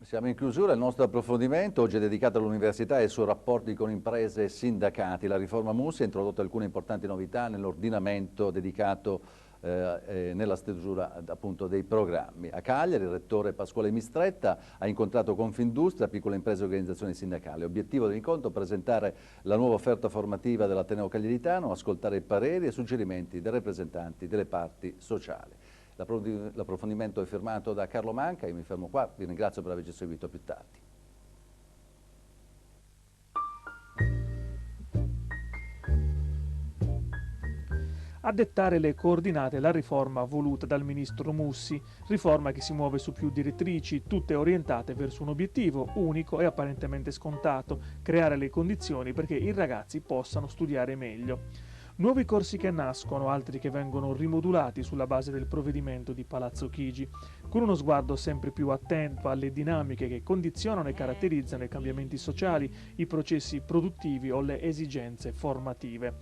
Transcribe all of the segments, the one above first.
Siamo in chiusura, il nostro approfondimento oggi è dedicato all'università e ai suoi rapporti con imprese e sindacati. La riforma Mussi ha introdotto alcune importanti novità nell'ordinamento dedicato nella stesura appunto dei programmi. A Cagliari il rettore Pasquale Mistretta ha incontrato Confindustria, piccole imprese e organizzazioni sindacali. Obiettivo dell'incontro: presentare la nuova offerta formativa dell'Ateneo Cagliaritano, ascoltare i pareri e suggerimenti dei rappresentanti delle parti sociali. L'approfondimento è firmato da Carlo Manca, io mi fermo qua, vi ringrazio per averci seguito, a più tardi. A dettare le coordinate la riforma voluta dal ministro Mussi, riforma che si muove su più direttrici, tutte orientate verso un obiettivo unico e apparentemente scontato: creare le condizioni perché i ragazzi possano studiare meglio. Nuovi corsi che nascono, altri che vengono rimodulati sulla base del provvedimento di Palazzo Chigi, con uno sguardo sempre più attento alle dinamiche che condizionano e caratterizzano i cambiamenti sociali, i processi produttivi o le esigenze formative.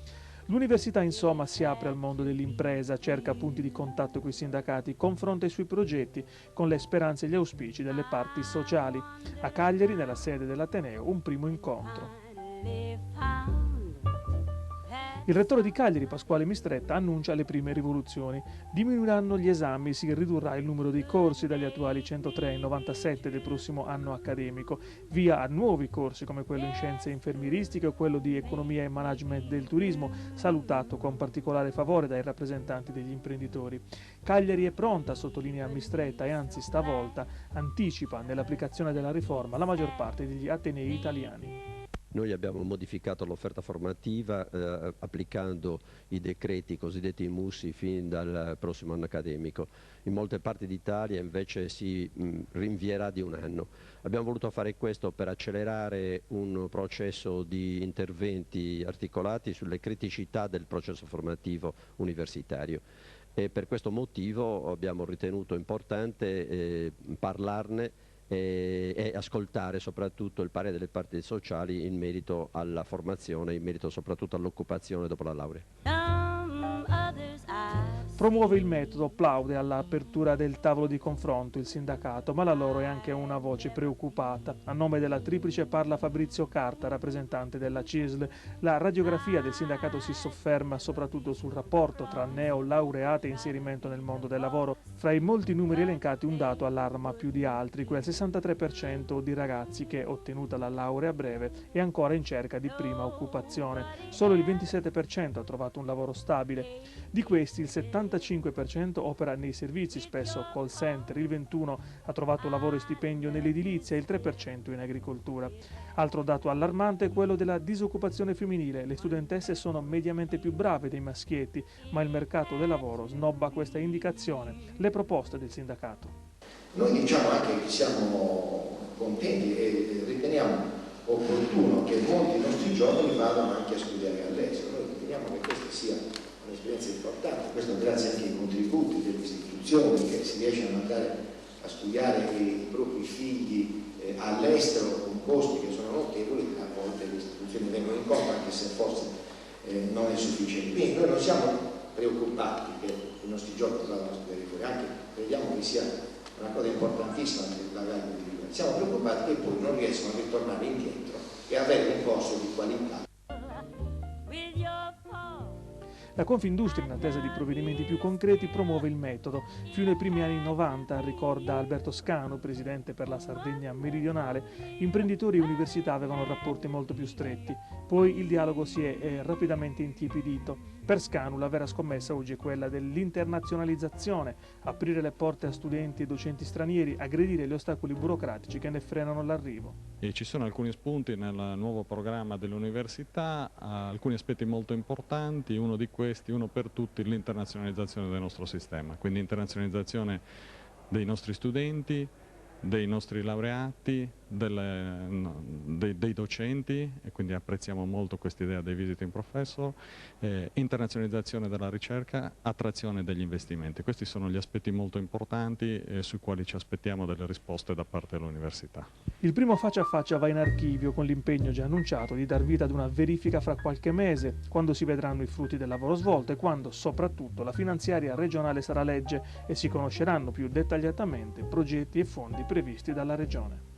L'università, insomma, si apre al mondo dell'impresa, cerca punti di contatto con i sindacati, confronta i suoi progetti con le speranze e gli auspici delle parti sociali. A Cagliari, nella sede dell'Ateneo, un primo incontro. Il rettore di Cagliari, Pasquale Mistretta, annuncia le prime rivoluzioni. Diminuiranno gli esami, si ridurrà il numero dei corsi dagli attuali 103 ai 97 del prossimo anno accademico, via a nuovi corsi come quello in scienze infermieristiche o quello di economia e management del turismo, salutato con particolare favore dai rappresentanti degli imprenditori. Cagliari è pronta, sottolinea Mistretta, e anzi stavolta anticipa nell'applicazione della riforma la maggior parte degli atenei italiani. Noi abbiamo modificato l'offerta formativa applicando i decreti cosiddetti Mussi fin dal prossimo anno accademico. In molte parti d'Italia invece si rinvierà di un anno. Abbiamo voluto fare questo per accelerare un processo di interventi articolati sulle criticità del processo formativo universitario. E per questo motivo abbiamo ritenuto importante parlarne e ascoltare soprattutto il parere delle parti sociali in merito alla formazione, in merito soprattutto all'occupazione dopo la laurea. Promuove il metodo, plaude all'apertura del tavolo di confronto il sindacato, ma la loro è anche una voce preoccupata. A nome della Triplice parla Fabrizio Carta, rappresentante della CISL. La radiografia del sindacato si sofferma soprattutto sul rapporto tra neolaureati e inserimento nel mondo del lavoro. Fra i molti numeri elencati un dato allarma più di altri: quel 63% di ragazzi che, ottenuta la laurea breve, è ancora in cerca di prima occupazione. Solo il 27% ha trovato un lavoro stabile. Di questi il 75% opera nei servizi, spesso call center, il 21% ha trovato lavoro e stipendio nell'edilizia e il 3% in agricoltura. Altro dato allarmante è quello della disoccupazione femminile. Le studentesse sono mediamente più brave dei maschietti, ma il mercato del lavoro snobba questa indicazione. Le proposte del sindacato. Noi diciamo anche che siamo contenti e riteniamo opportuno che molti dei nostri giovani vadano anche a studiare all'estero. Noi riteniamo che questa sia un'esperienza importante, questo grazie anche ai contributi delle istituzioni, che si riesce a mandare a studiare i propri figli all'estero con costi che sono notevoli. A volte le istituzioni vengono incontro, anche se forse non è sufficiente. Quindi noi non siamo preoccupati che i nostri giovani vadano a studiare fuori, anche crediamo che sia una cosa importantissima per la grande individuale. Siamo preoccupati che poi non riescono a ritornare indietro e avere un corso di qualità. La Confindustria, in attesa di provvedimenti più concreti, promuove il metodo. Fino ai primi anni 90, ricorda Alberto Scanu, presidente per la Sardegna meridionale, imprenditori e università avevano rapporti molto più stretti. Poi il dialogo si è rapidamente intiepidito. Per Scanu la vera scommessa oggi è quella dell'internazionalizzazione, aprire le porte a studenti e docenti stranieri, aggredire gli ostacoli burocratici che ne frenano l'arrivo. E ci sono alcuni spunti nel nuovo programma dell'università, alcuni aspetti molto importanti, uno di questi, uno per tutti, l'internazionalizzazione del nostro sistema, quindi internazionalizzazione dei nostri studenti, dei nostri laureati, dei docenti, e quindi apprezziamo molto questa idea dei visiting professor, internazionalizzazione della ricerca, attrazione degli investimenti. Questi sono gli aspetti molto importanti sui quali ci aspettiamo delle risposte da parte dell'università. Il primo faccia a faccia va in archivio con l'impegno già annunciato di dar vita ad una verifica fra qualche mese, quando si vedranno i frutti del lavoro svolto e quando soprattutto la finanziaria regionale sarà legge e si conosceranno più dettagliatamente progetti e fondi previsti dalla Regione.